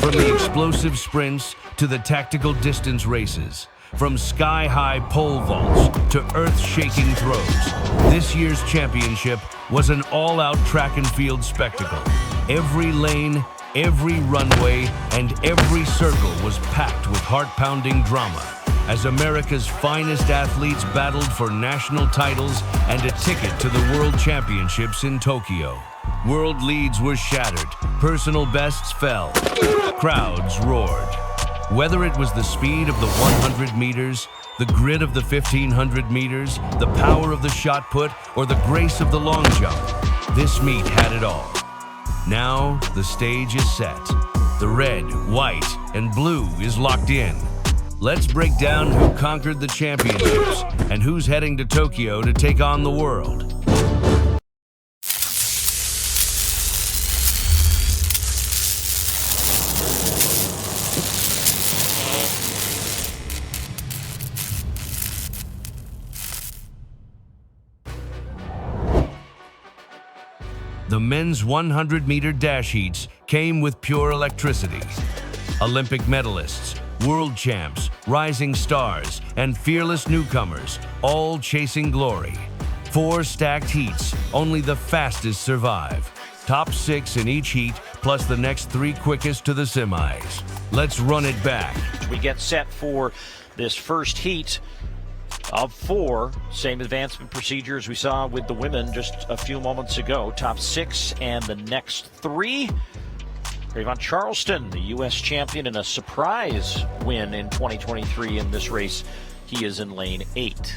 From the explosive sprints to the tactical distance races, from sky-high pole vaults to earth-shaking throws, this year's championship was an all-out track and field spectacle. Every lane, every runway, and every circle was packed with heart-pounding drama as America's finest athletes battled for national titles and a ticket to the World Championships in Tokyo. World leads were shattered, personal bests fell, crowds roared. Whether it was the speed of the 100 meters, the grit of the 1500 meters, the power of the shot put, or the grace of the long jump, this meet had it all. Now the stage is set. The red, white, and blue is locked in. Let's break down who conquered the championships and who's heading to Tokyo to take on the world. The men's 100-meter dash heats came with pure electricity. Olympic medalists, world champs, rising stars, and fearless newcomers, all chasing glory. 4 stacked heats, only the fastest survive. Top 6 in each heat, plus the next 3 quickest to the semis. Let's run it back. We get set for this first heat of 4, same advancement procedures we saw with the women just a few moments ago. Top 6 and the next 3. Trayvon Charleston, the U.S. champion, in a surprise win in 2023 in this race. He is in lane 8.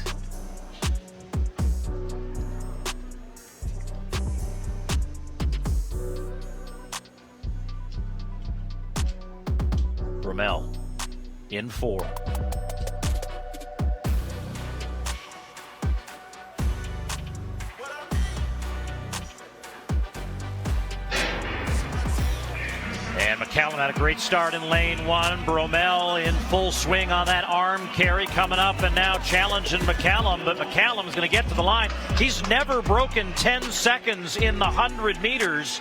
Bromell in 4. And McCallum had a great start in lane 1. Bromell in full swing on that arm carry coming up, and now challenging McCallum, but McCallum is going to get to the line. He's never broken 10 seconds in the 100 meters.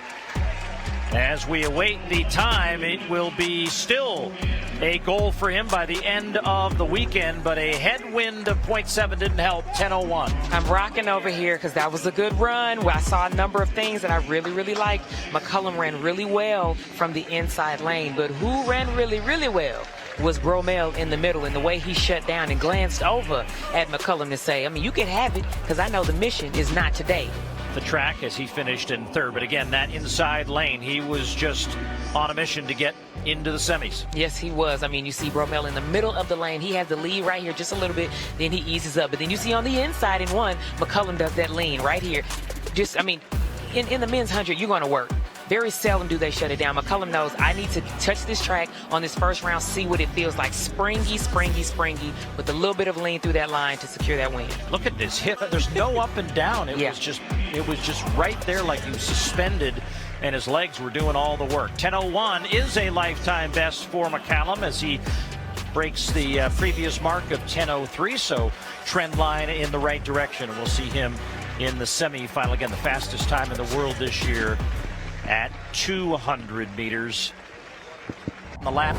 As we await the time, it will be still a goal for him by the end of the weekend, but a headwind of 0.7 didn't help. 10:01. I'm rocking over here because that was a good run. I saw a number of things that I really liked. McCallum ran really well from the inside lane, but who ran really well was Bromell in the middle, and the way he shut down and glanced over at McCallum to say, I mean, you can have it because I know the mission is not today. The track as he finished in 3rd, but again, that inside lane, he was just on a mission to get into the semis. Yes, he was. I mean, you see Bromell in the middle of the lane. He has the lead right here just a little bit, then he eases up. But then you see on the inside in 1, McCallum does that lean right here. Just, I mean, in the men's 100, you're going to work. Very seldom do they shut it down. McCallum knows I need to touch this track on this first round, see what it feels like. Springy, with a little bit of lean through that line to secure that win. Look at this hip. There's no up and down. It was just right there, like he was suspended, and his legs were doing all the work. 10:01 is a lifetime best for McCallum as he breaks the previous mark of 10:03. So trend line in the right direction. And we'll see him in the semifinal. Again, the fastest time in the world this year at 200 meters on the lap.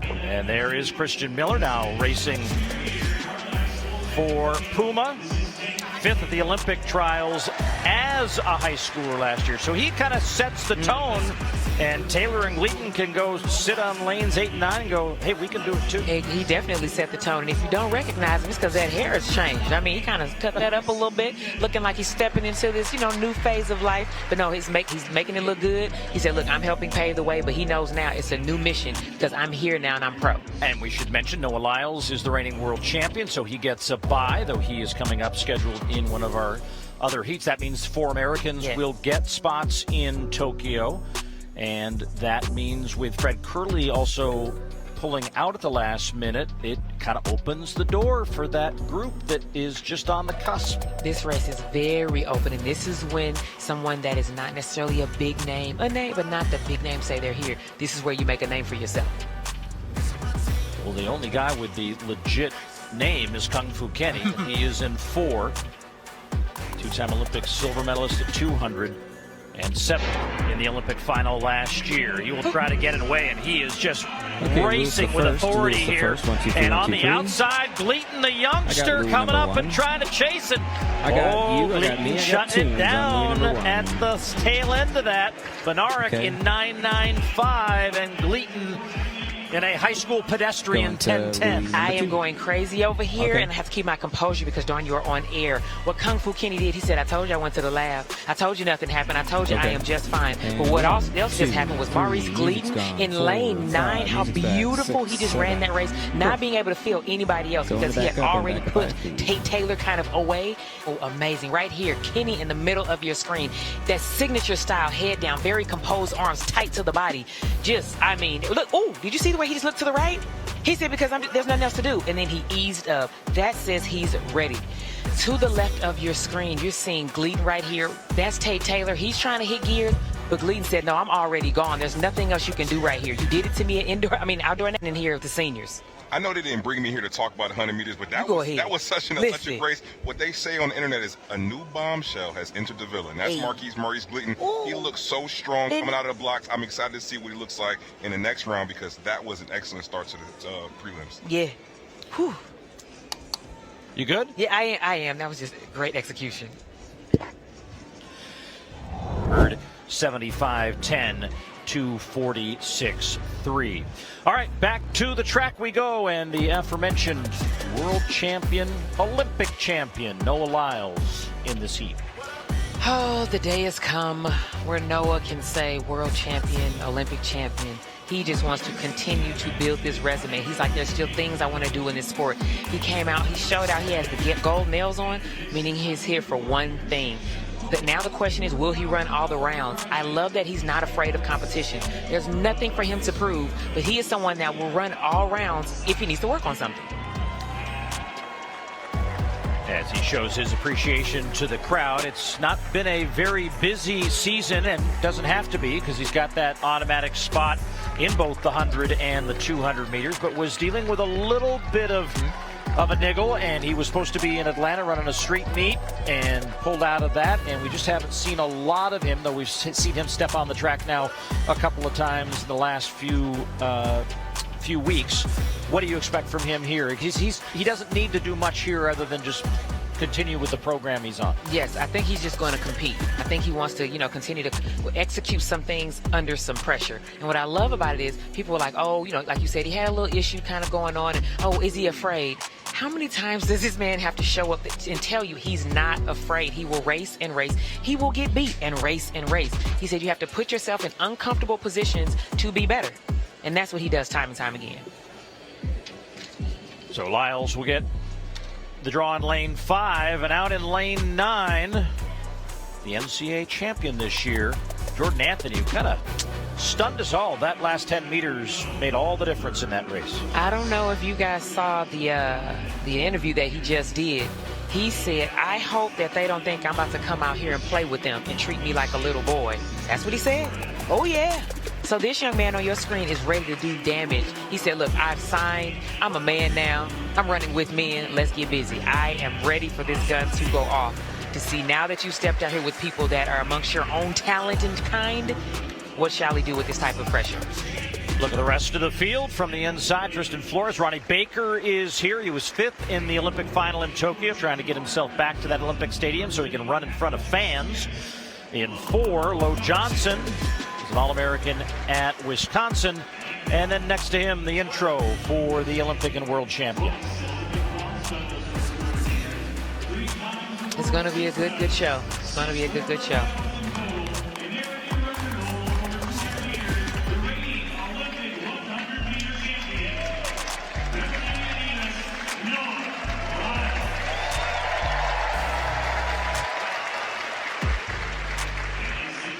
And there is Christian Miller now racing for Puma. 5th at the Olympic trials as a high schooler last year. So he kind of sets the tone, and Taylor and Gleaton can go sit on lanes 8 and 9 and go, hey, we can do it too. He definitely set the tone, and if you don't recognize him, it's because that hair has changed. I mean, he kind of cut that up a little bit, looking like he's stepping into this, new phase of life. But no, he's making it look good. He said, look, I'm helping pave the way, but he knows now it's a new mission because I'm here now and I'm pro. And we should mention Noah Lyles is the reigning world champion, so he gets a bye, though he is coming up scheduled in one of our other heats. That means 4 Americans will get spots in Tokyo. And that means with Fred Curley also pulling out at the last minute, it kind of opens the door for that group that is just on the cusp. This race is very open, and this is when someone that is not necessarily a name, but not the big name, say they're here. This is where you make a name for yourself. Well, the only guy with the legit name is Kung Fu Kenny. He is in 4. 2-time Olympic silver medalist at 200. and 7th in the Olympic final last year. He will try to get it away, and he is just racing with authority here. And on the outside, Gleaton, the youngster, coming up and trying to chase it. Gleaton shutting it down at the tail end of that. Bednarek in 9.95, and Gleaton in a high school pedestrian 10:10. I am going crazy over here, and I have to keep my composure because, darn, you are on air. What Kung Fu Kenny did, he said, I told you I went to the lab. I told you nothing happened. I told you I am just fine. But what else just happened was Maurice Gleaton in lane 9. How beautiful he just ran that race, not being able to feel anybody else because he had already put Tate Taylor kind of away. Oh, amazing. Right here, Kenny in the middle of your screen. That signature style, head down, very composed, arms tight to the body. Just, I mean, look, oh, did you see the way he just looked to the right? He said, because there's nothing else to do. And then he eased up. That says he's ready. To the left of your screen, you're seeing Gleaton right here. That's Tate Taylor. He's trying to hit gears. But Gleaton said, no, I'm already gone. There's nothing else you can do right here. You did it to me at outdoor and in here with the seniors. I know they didn't bring me here to talk about 100 meters, but that was such a grace. What they say on the internet is a new bombshell has entered the villa, and that's Maurice Gleaton. He looks so strong coming out of the blocks. I'm excited to see what he looks like in the next round because that was an excellent start to the prelims. Yeah. Whew. You good? Yeah, I am. That was just great execution. Heard 75-10. 2:46.3. All right, back to the track we go, and the aforementioned world champion, Olympic champion, Noah Lyles in this heat. Oh, the day has come where Noah can say world champion, Olympic champion. He just wants to continue to build this resume. He's like, there's still things I want to do in this sport. He came out, he showed out he has the gold nails on, meaning he's here for one thing. But now the question is, will he run all the rounds? I love that he's not afraid of competition. There's nothing for him to prove, but he is someone that will run all rounds if he needs to work on something. As he shows his appreciation to the crowd, it's not been a very busy season, and doesn't have to be because he's got that automatic spot in both the 100 and the 200 meters, but was dealing with a little bit of a niggle, and he was supposed to be in Atlanta running a street meet and pulled out of that, and we just haven't seen a lot of him, though we've seen him step on the track now a couple of times in the last few weeks. What do you expect from him here? He doesn't need to do much here other than just continue with the program he's on. Yes, I think he's just going to compete. I think he wants to, continue to execute some things under some pressure. And what I love about it is people are like, oh, like you said, he had a little issue kind of going on. And, oh, is he afraid? How many times does this man have to show up and tell you he's not afraid? He will race and race. He will get beat and race and race. He said you have to put yourself in uncomfortable positions to be better. And that's what he does time and time again. So Lyles will get the draw in lane 5, and out in lane 9, the NCAA champion this year, Jordan Anthony, who kind of stunned us all. That last 10 meters made all the difference in that race. I don't know if you guys saw the interview that he just did. He said, I hope that they don't think I'm about to come out here and play with them and treat me like a little boy. That's what he said. Oh, yeah. So this young man on your screen is ready to do damage. He said, look, I've signed. I'm a man now. I'm running with men. Let's get busy. I am ready for this gun to go off. To see now that you stepped out here with people that are amongst your own talent and kind, what shall he do with this type of pressure? Look at the rest of the field from the inside. Tristan Flores, Ronnie Baker is here. He was 5th in the Olympic final in Tokyo, trying to get himself back to that Olympic stadium so he can run in front of fans. In 4, Lo Johnson is an All-American at Wisconsin. And then next to him, the intro for the Olympic and world champion. It's going to be a good show. It's going to be a good show.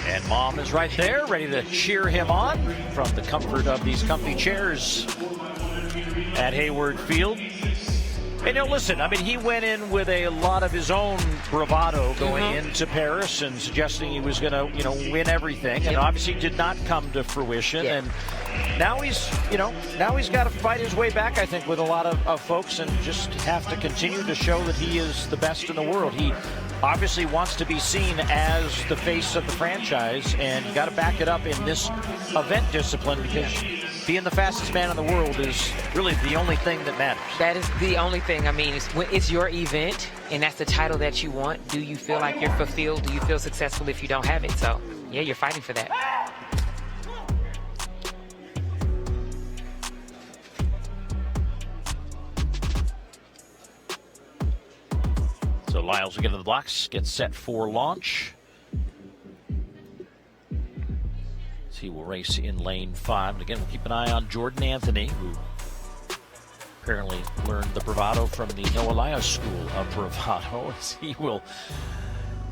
And Mom is right there, ready to cheer him on from the comfort of these comfy chairs at Hayward Field. And listen, I mean, he went in with a lot of his own bravado going into Paris and suggesting he was going to, win everything. And obviously did not come to fruition. And now he's got to fight his way back, I think, with a lot of folks and just have to continue to show that he is the best in the world. He obviously wants to be seen as the face of the franchise, and you got to back it up in this event discipline, because being the fastest man in the world is really the only thing that matters. That is the only thing. I mean, it's your event, and that's the title that you want. Do you feel like you're fulfilled? Do you feel successful if you don't have it? So, yeah, you're fighting for that. So Lyles will get to the blocks, get set for launch. So he will race in lane 5. And again, we'll keep an eye on Jordan Anthony, who apparently learned the bravado from the Noah Lyles School of Bravado, as he will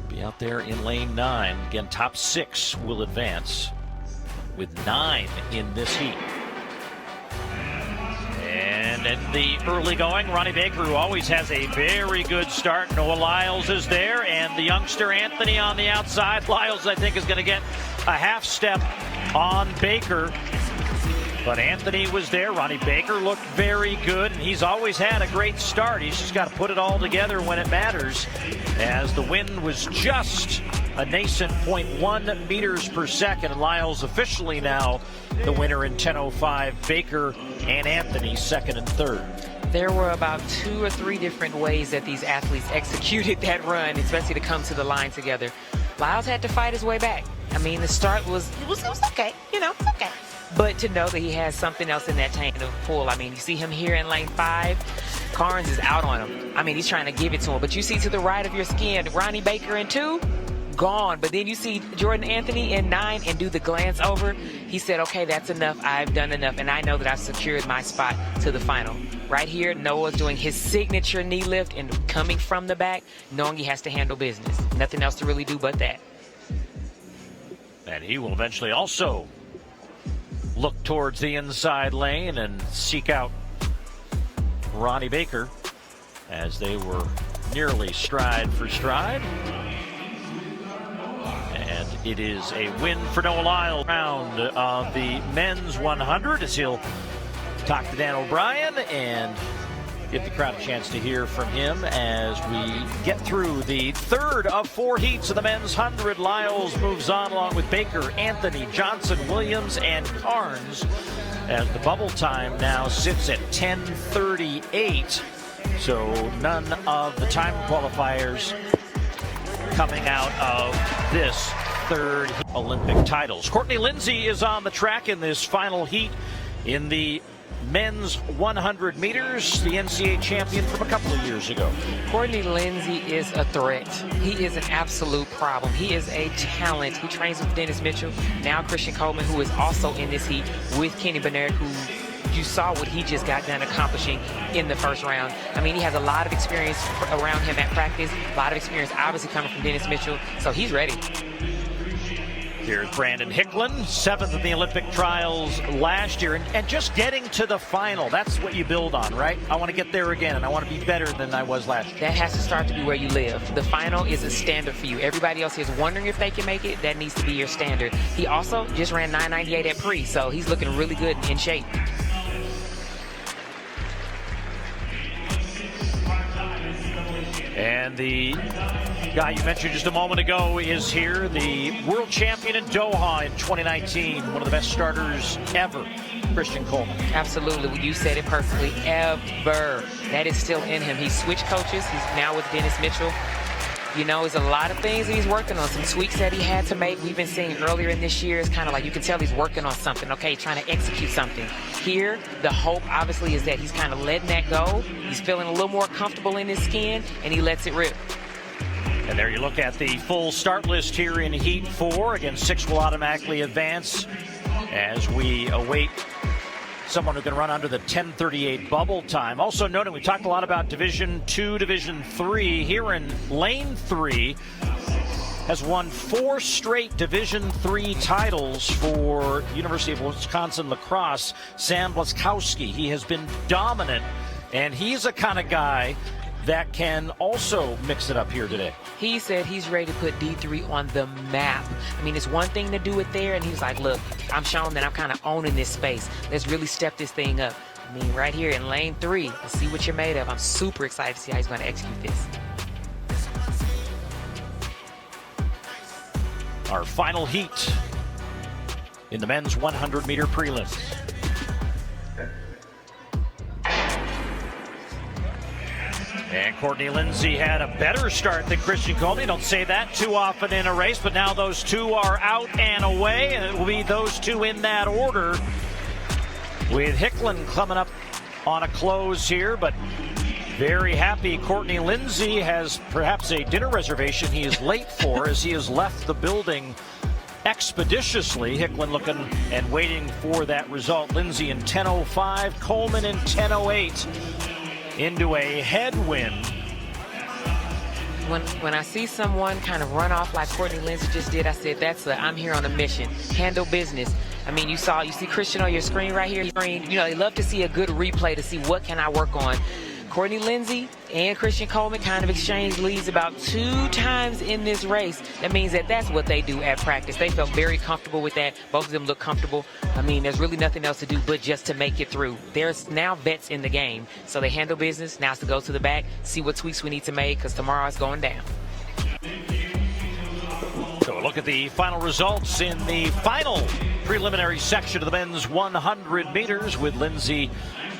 be out there in lane 9. Again, top 6 will advance with 9 in this heat. And in the early going, Ronnie Baker, who always has a very good start. Noah Lyles is there, and the youngster Anthony on the outside. Lyles, I think, is going to get a half step on Baker. But Anthony was there. Ronnie Baker looked very good, and he's always had a great start. He's just got to put it all together when it matters, as the wind was just a nascent 0.1 meters per second. Lyles officially now the winner in 10:05. Baker and Anthony second and third. There were about 2 or 3 different ways that these athletes executed that run, especially to come to the line together. Lyles had to fight his way back. I mean, the start was okay, it's okay. But to know that he has something else in that tank to pull. I mean, you see him here in lane 5. Carnes is out on him. I mean, he's trying to give it to him. But you see to the right of your skin, Ronnie Baker in 2, gone. But then you see Jordan Anthony in 9 and do the glance over. He said, okay, that's enough. I've done enough. And I know that I've secured my spot to the final. Right here, Noah's doing his signature knee lift and coming from the back, knowing he has to handle business. Nothing else to really do but that. And he will eventually also look towards the inside lane and seek out Ronnie Baker, as they were nearly stride for stride. And it is a win for Noah Lyles. Round of the men's 100, as he'll talk to Dan O'Brien and give the crowd a chance to hear from him as we get through the third of 4 heats of the men's 100. Lyles moves on along with Baker, Anthony, Johnson, Williams, and Carnes, as the bubble time now sits at 10:38. So none of the time qualifiers coming out of this third Olympic titles. Courtney Lindsey is on the track in this final heat in the men's 100 meters, the NCAA champion from a couple of years ago. Courtney Lindsey is a threat. He is an absolute problem. He is a talent. He trains with Dennis Mitchell, now Christian Coleman, who is also in this heat with Kenny Bednarek, who you saw what he just got done accomplishing in the first round. I mean, he has a lot of experience around him at practice, a lot of experience obviously coming from Dennis Mitchell, so he's ready. Here's Brandon Hicklin, 7th in the Olympic trials last year, and just getting to the final. That's what you build on, right? I want to get there again, and I want to be better than I was last year. That has to start to be where you live. The final is a standard for you. Everybody else is wondering if they can make it. That needs to be your standard. He also just ran 998 at pre, so he's looking really good and in shape. And the guy you mentioned just a moment ago is here, the world champion in Doha in 2019, one of the best starters ever, Christian Coleman. Absolutely. You said it perfectly. Ever. That is still in him. He switched coaches. He's now with Dennis Mitchell. You know, there's a lot of things he's working on, some tweaks that he had to make. We've been seeing earlier in this year. It's kind of like you can tell he's working on something, okay, trying to execute something. Here, the hope, obviously, is that he's kind of letting that go. He's feeling a little more comfortable in his skin, and he lets it rip. And there you look at the full start list here in Heat 4. Again, 6 will automatically advance as we await someone who can run under the 10:38 bubble time. Also noting, we talked a lot about Division 2, Division 3. Here in Lane 3 has won 4 straight Division 3 titles for University of Wisconsin lacrosse, Sam Blaskowski. He has been dominant, and he's a kind of guy that can also mix it up here today. He said he's ready to put D3 on the map. I mean, it's one thing to do it there, and he's like, look, I'm showing that I'm kind of owning this space. Let's really step this thing up. I mean, right here in Lane 3, let's see what you're made of. I'm super excited to see how he's going to execute this. our final heat in the men's 100-meter prelims. And Courtney Lindsey had a better start than Christian Coleman. You don't say that too often in a race, but now those two are out and away, and it will be those two in that order, with Hicklin coming up on a close here, but very happy Courtney Lindsey has perhaps a dinner reservation he is late for as he has left the building expeditiously. Hicklin looking and waiting for that result. Lindsey in 10:05, Coleman in 10:08. Into a headwind. When I see someone kind of run off like Courtney Lindsey just did, I said, I'm here on a mission. Handle business. I mean, you see Christian on your screen right here. You know, they love to see a good replay to see what can I work on. Courtney Lindsey and Christian Coleman kind of exchanged leads about 2 times in this race. That means that's what they do at practice. They felt very comfortable with that. Both of them look comfortable. I mean, there's really nothing else to do but just to make it through. There's now vets in the game, so they handle business. Now it's to go to the back, see what tweaks we need to make, because tomorrow it's going down. So a look at the final results in the final preliminary section of the men's 100 meters with Lindsey,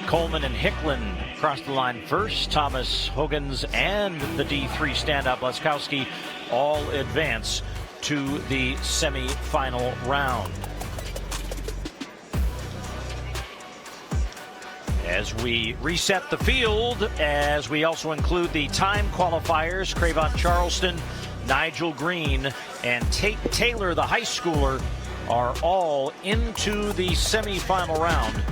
Coleman, and Hicklin across the line first. Thomas, Hoggins, and the D3 stand-up Laskowski all advance to the semi-final round. As we reset the field, as we also include the time qualifiers, Cravon Charleston, Nigel Green, and Tate Taylor, the high schooler, are all into the semi-final round.